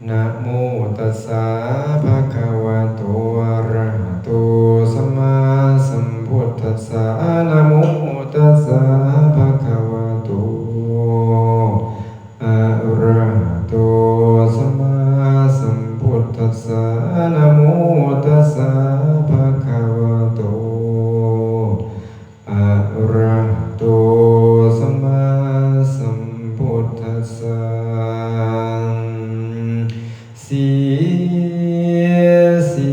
นะโมตัสสะภะคะวะโตอะระหะโตสัมมาสัมพุทธัสสะนะโมตัสสะภะคะวะโตอะระหะโตสัมมาสัมพุทธัสสะนะโมตัสสะภะคะวะโตอะระหะโตสัมมาสัมพุทธัสสะสี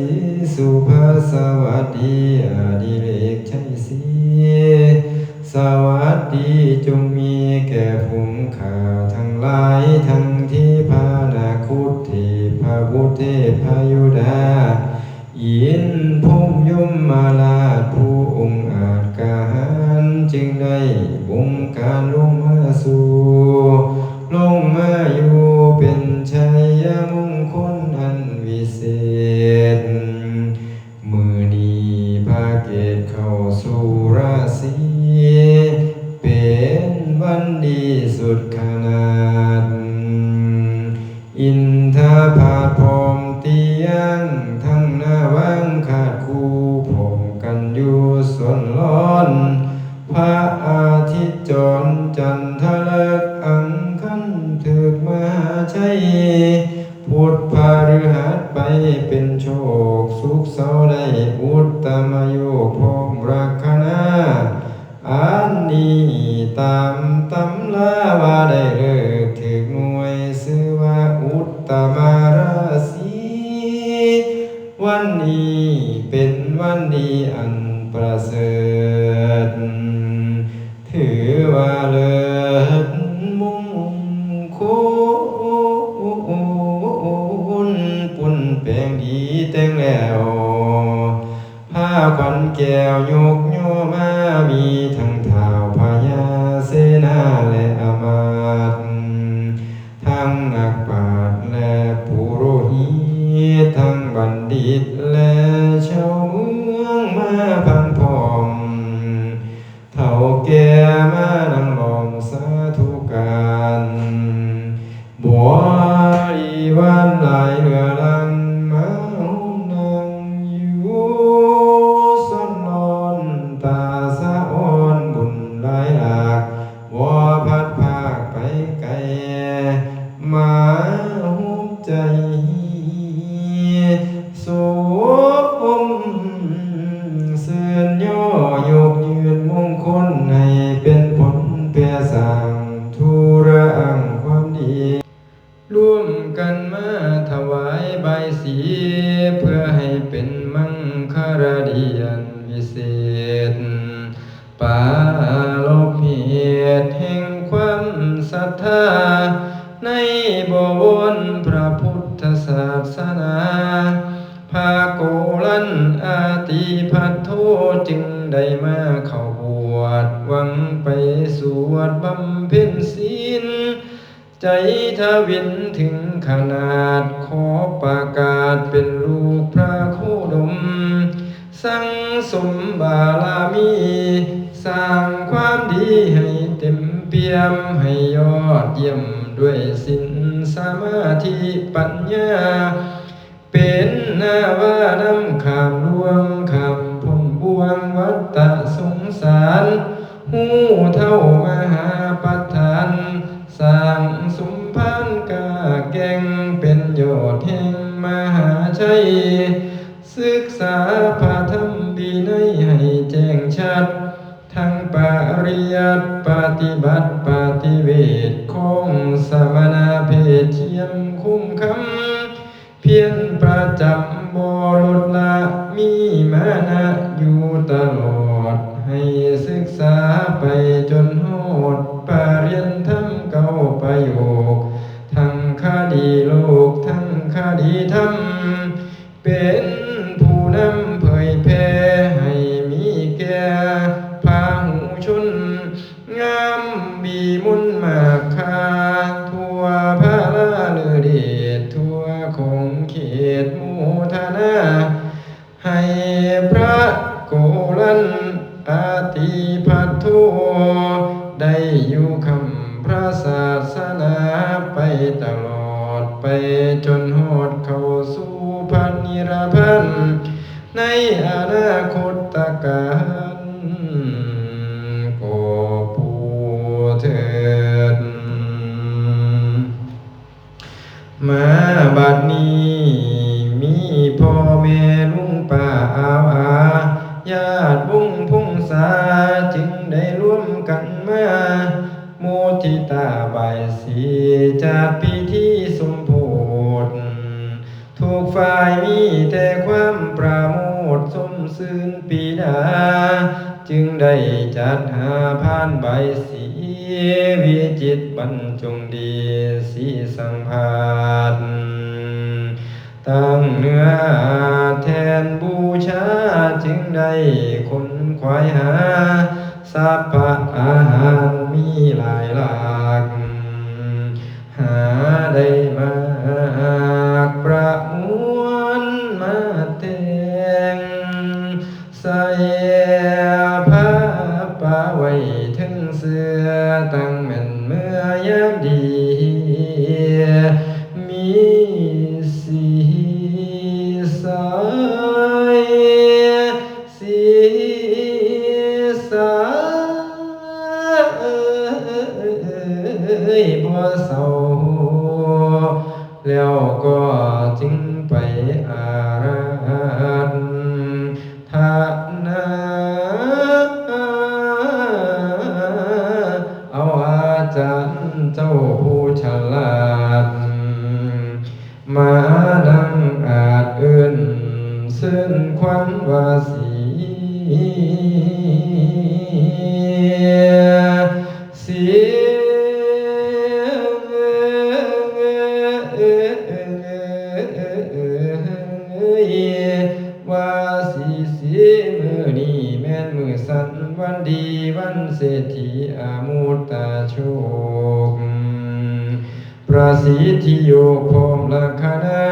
สุภาสวัสดีอดิเรกชัยศรีสวัสดีจงมีแก่ผงข้าทั้งหลายทั้งที่พานาคุตเทพบุตรเทพยุดายินพมยมมาลาผู้องค์อาจกาหารจึงได้บงการลงมาสู่ลงมาอยู่เป็นชัยมงคลอันวิเศษมือนี้พาเกตเข้าสู่ราศีเป็นวันดีสุดขนาดอินทผาพรมเตียงทั้งหน้าวังขาดคู่ผมกันอยู่ส่วนร้อนพระอาทิตย์จรจันทร์เลิกอังคันถึกมหาชัยพุทธพาฤหัสไปเป็นโชคสุขเสาได้อุตตมโยพรมรักขณาอันนี้ตามตำราว่าได้เลิกถึกหน่วยชื่อว่าอุตตมราศีวันนี้เป็นวันดีอันประเสริฐถือว่าเลิศมงคลปุ่นแปลงดีแต่งแล้วผ้าขวัญแก้วยกโยมามีทั้งท้าวพญาเสนาและอามาตย์ทั้งนักปราชญ์และปุโรหิตทั้งบัณฑิตและชาวเมืองมาพังพร้อมเฒ่าแก่มานั่งล้อมสาธุการบริวารหลายเรือลังมานั่งอยู่ซ่อนนอนตาสะอ่อนบุญหลายหลากพัดภาคไปไกลมาหุบใจสมเสื่อนย่อยกยืนมงคลให้เป็นผลเพื่อสร้างธุระอังความดีร่วมกันมาถวายใบายสีเพื่อให้เป็นมังคลดีอันวิเศษปาลบเหตุแห่งความศรัทธาในบวรพระพุทธศาสนาภาโกลันอาติพัทโธจึงได้มาเข้าบวชหวังไปสวดบำเพ็ญศีลใจทวินถึงขนาดขอประกาศเป็นลูกพระโคดมสั่งสมบารมีสร้างความดีให้เต็มเปี่ยมให้ยอดเยี่ยมด้วยศีลสมาธิปัญญาเป็นนาวานำข้ามลวงข้ามพ้นบ่วงวัฏฏะสงสารหูเท่ามหาปัฏฐานสร้างสมภารกาแก่งเป็นยอดแห่งมหาชัยศึกษาพระธรรมวินัยให้แจ้งชัดทั้งปริยัติปฏิบัติปฏิเวทของสมณเพศเทียมคุ้มคำเพียรประจำบรดละมีมานะอยู่ตลอดให้ศึกษาไปจนโหดปริญญาธรรมเก้าประโยคทั้งคดีโลกทั้งคดีธรรมเป็นผู้นำเผยแผ่ให้มีแก่พาหุชนงามบีมุนมาคาทั่วพระลาฤเดชทั่วคงเขตมุทนาให้พระโกลันอาติพัทโธได้อยู่คำพระศาสนาไปตลอด ไปจนหอดเข้าสู่พันนิรพันธ์ในอนาคตการก็ปูเถิดมาบัดนี้มีพ่อแม่ลุงป้าอาญาติวงพงษาจึงได้ร่วมกันมาโมทิตาบายสีจัดพิธีสมโภชทุกฝ่ายมีแต่ความปราโมทสมซื่นปีดาจึงได้จัดหาพานใบสีวิจิตรบรรจงดีสีสังพานตั้งเนื้อแทนบูชาจึงได้คนควายหาสัพพะอาหารมีหลายหลากหาได้มาประมวลมาแต่งใส่ผ้าป่าไว้ถึงเสื้อตั้งแม่นเมื่อยามดีมีสีสายสีสายบัวเศร้าแล้วก็จึงไปอาราธนาเอาอาจารย์เจ้าผู้ฉลาดมาดังอาจเอื้นซึ่งควันวาสีเสีว่าสีมือนี้แม่นมือสันวันดีวันเศรษฐีอามุตตาโชคประสิทธิโยพรมลักขณา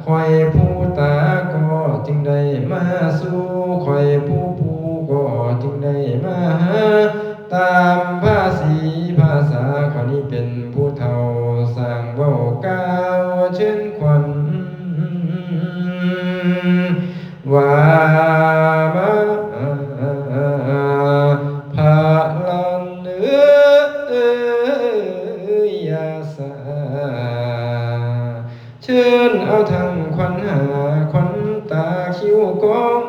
คอยผู้ตาก็จึงได้มาสู่คอยผู้ก็จึงได้มาหาตามภาษีภาษาเขานี้เป็นผู้เฒ่าสร้างเว้าก้าวเชิญขวัญว่ามาพาลันยาสาเชิญเอาทางขวัญหาขวัญตาคิ้วกอง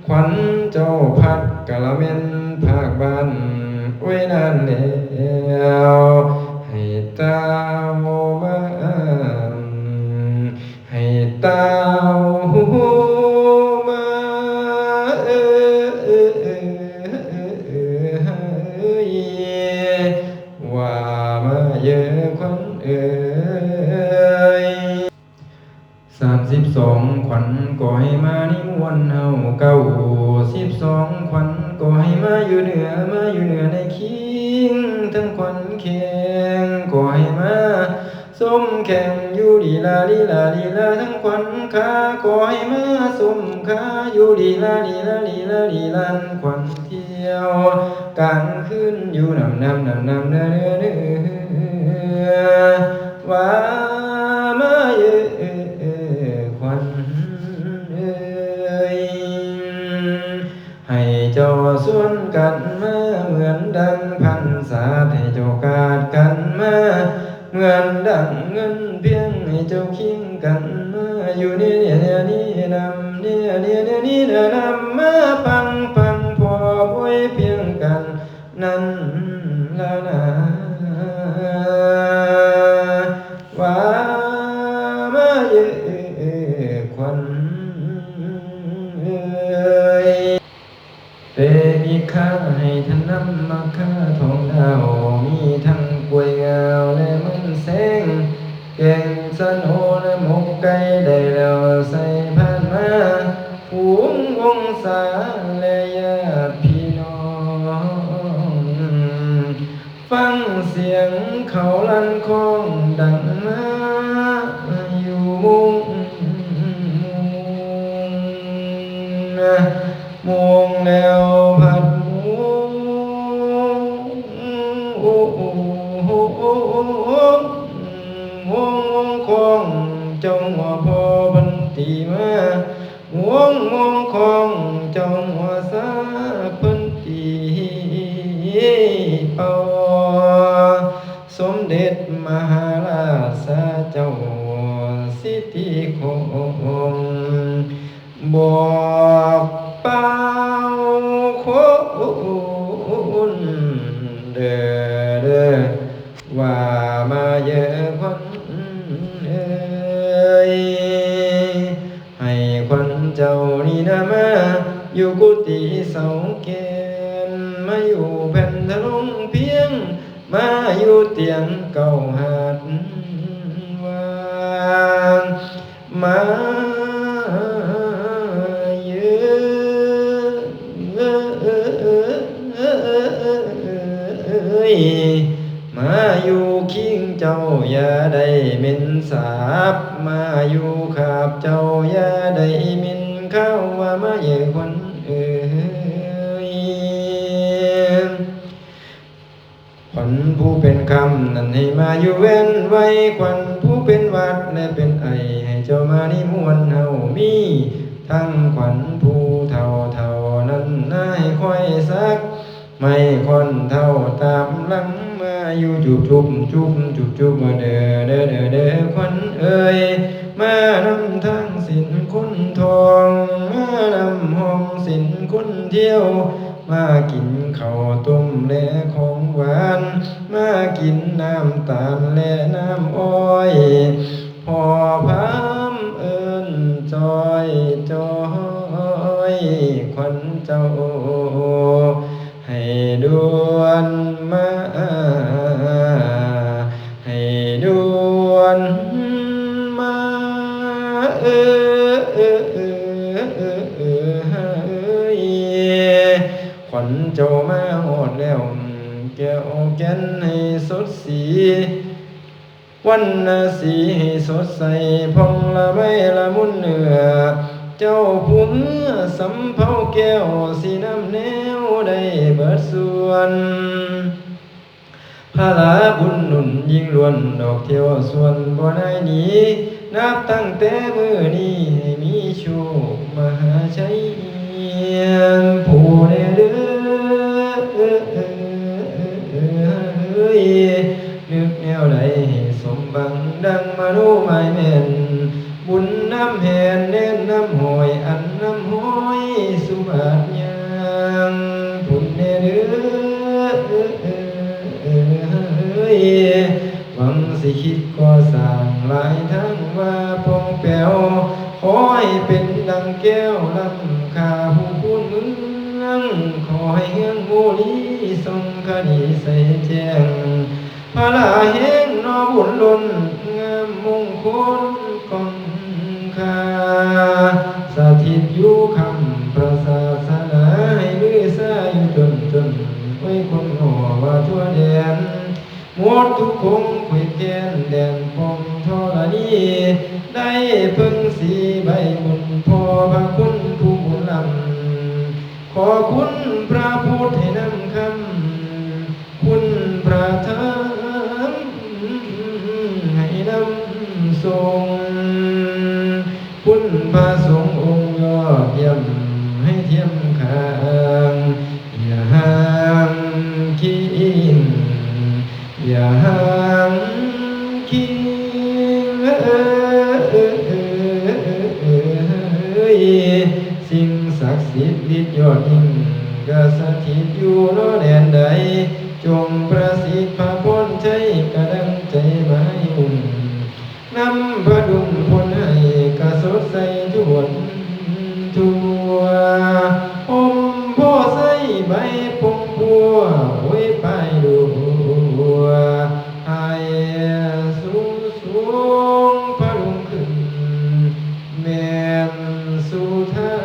ขวัญเจ้าพัดกะละเม็นภาคบ้านไว้นานแล้วให้ตาโมมาให้ตาหูมาว่ามาเยอะขวัญ32ขวัญก็ให้มานิมนต์เฮา12ขวัญก็ให้มาอยู่เหนือในคิงทั้งขวัญแข็งก็ให้มาส้มแข่งอยู่ลีลาทั้งขวัญขาก็ให้มาส้มขาอยู่ลีลาขวัญเที่ยวกลางคืนอยู่นำเนื้อว่ามาเยอะขวัญให้เจ้าส่วนกันมาเหมือนดังพันศาให้เจ้ากาดกันมาเหมือนดังเงินเพียงให้เจ้าคิงกันมาอยู่นี่นำมาปังพอไว้เพียงกันนั้นละนะว่ามาเยอะขวัญเตอีกข้าให้ท่านนำมาค่าทองดาวมีทั้งกล้วยงาวและมันแสงแกงสะโนและหมกไก่ได้แล้วใส่ผ่านมาฝูงวงศาและญาติพี่น้องฟังเสียงเขาลั่นคองดังมาอยู่มุงมองแล้วพัดหู วงของเจ้าหัวพอบันตีมาห่วงของเจ้าหัวสาเพิ่นตีเอาสมเด็จมหาราชเจ้าสิทธิคงบอกเป่าคุณเด้อว่ามาเยอะคนเอ้ยให้คนเจ้านี่นะมาอยู่กุฏิเสาเกณฑ์มาอยู่แผ่นทะลงเพียงมาอยู่เตียงเก่าหัดวางมาเยอะมาอยู่คิงเจ้าอย่าได้มินสาบมาอยู่ขาบเจ้าอย่าได้มินเข้าว่ามาเย่คนเอ้ยขวัญผู้เป็นคำนั่นให้มาอยู่เว้นไว้ขวัญผู้เป็นวัดและเป็นไอให้เจ้ามานิมนต์เฮามีทั้งขวัญผู้เท่านั้นนายค่อยสักไม่คนเท่าตามหลังมาอยู่จุบมาเด้อขวัญเอ้ยมานำทางสินคุณทองมานำห้องสินคุณเที่ยวมากินข้าวต้มและของหวานมากินน้ำตาลและน้ำอ้อยพอพามเอิ้นจอยขวัญเจ้าให้ด่วนมาให้ด่วนมาขวัญเจ้ามาหอดแล้วแก้วแก่นให้สดสีวันสีให้สดใสพองละไม่ละมุนเนื้อเจ้าผู้เมื่อสำเภาแก้วสีน้ำแนวได้เบิดส่วนพระลาบุญหนุนยิ่งล้วนดอกเที่ยวส่วนบ่ได้หนีนับตั้งแต่มื้อนี้ให้มีโชคมหาชัยผู้ใดเด้อนึกแนวใดให้สมบังดังมารู้หมายแม่นบุญน้ำแห่นเน้นน้ำหอยอันน้ำหอยสุบาทยังผุนเด้อหวังสิคิดก็สั่งหลายทั้งว่าปองแป๋วขอให้เป็นดังแก้วลำคาผู้พูนเมืองขอให้เฮืองโมลีทรงคดีใส่แจ้งพระลาแห้งนอบุญล้นงามมงคลกองสถิตอยู่คำพระศาสนาให้ลือซาอยู่จนไว้คนหัวว่าทั่วแดนหมดทุกคงขวยแกนแดนพงทรณีได้เพิ่งสีใบบุญพอพระคุณผู้บุญลำขอคุณพระพุทธให้นำคำคุณพระธรรมให้นำทรงคุณพระสงฆ์องค์ยอดเยี่ยมให้เทียมข้างอย่าห่างคิงอย่าห่างคิงสิ่งศักดิ์สิทธิ์ฤทธิ์ยอดยิ่งก็สถิตอยู่โนแดนใดจงประสิทธิ์พระพ้นใจกระดังใจหมายมุ่งนำพระดุงพ้นให้กระสดใสจวนทั่วอมโพใสใบพงพัวไว้ไปดูให้สูงพระดุงขึ้นแม่นสู่ทา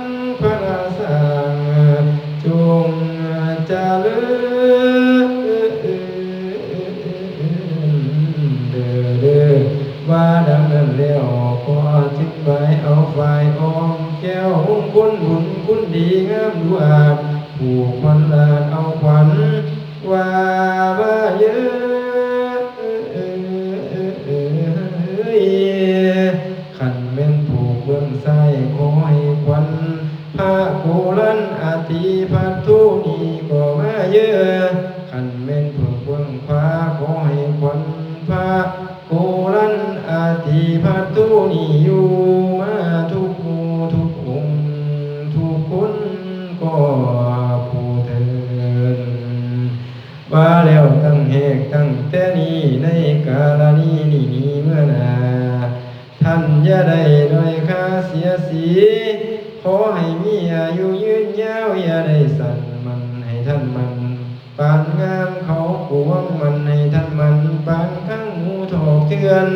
งพระราชาจงเจริญว่าดังนั้นแล้วก็จึงไปเอาฝ่ายออมแก้วคุณบุญคุณดีงามดูอาจผูกมันลาดเอาขวัญว่าเยอะ ติพัทธุนีก็มาเยอะขันเม่นเพื่อเพื่องฟ้าขอให้ควันพระโกรันอาติพัทธุนีอยู่มาทุกหมู่ทุกองค์ทุกคนก็ผู้เถิดว่าแล้วตั้งเหตุตั้งแต่นี้ในกาลนี้นี้เมื่อนาท่านอย่าได้ด้อยค่าเสียสีขอให้มีอายุยืนยาวอย่าได้สั่นมันให้ท่านมันปานงามเขาปวงมันให้ท่านมันปานข้างหูถอกเทือน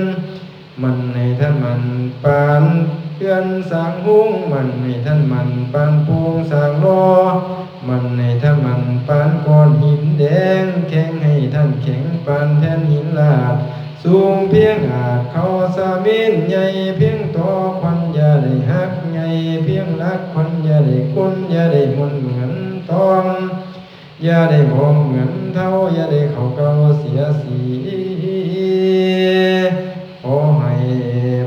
มันให้ท่านมันปานเทือนสางหุ้งมันให้ท่านมันปานพวงสางรอมันให้ท่านมันปานก้อนหินแดงแข็งให้ท่านแข็งปานแผ่นหินลาดสูงเพียงอาจเขาสามินใหญ่เพียงต่อควันอย่าได้หักใหญ่เพียงรักควันอย่าได้ก้นอย่าได้มนเหมือนทองอย่าได้มองเหมือนเท่าอย่าได้เขาเก่าเสียสีขอให้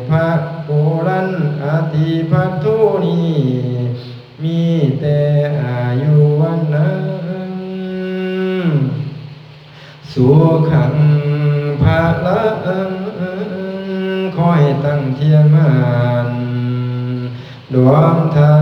พระโกรันอาติพัทธุนีมีแต่อายุวันนั้นสุขังภาลังขอให้ตั้งเทียนมันดวงทา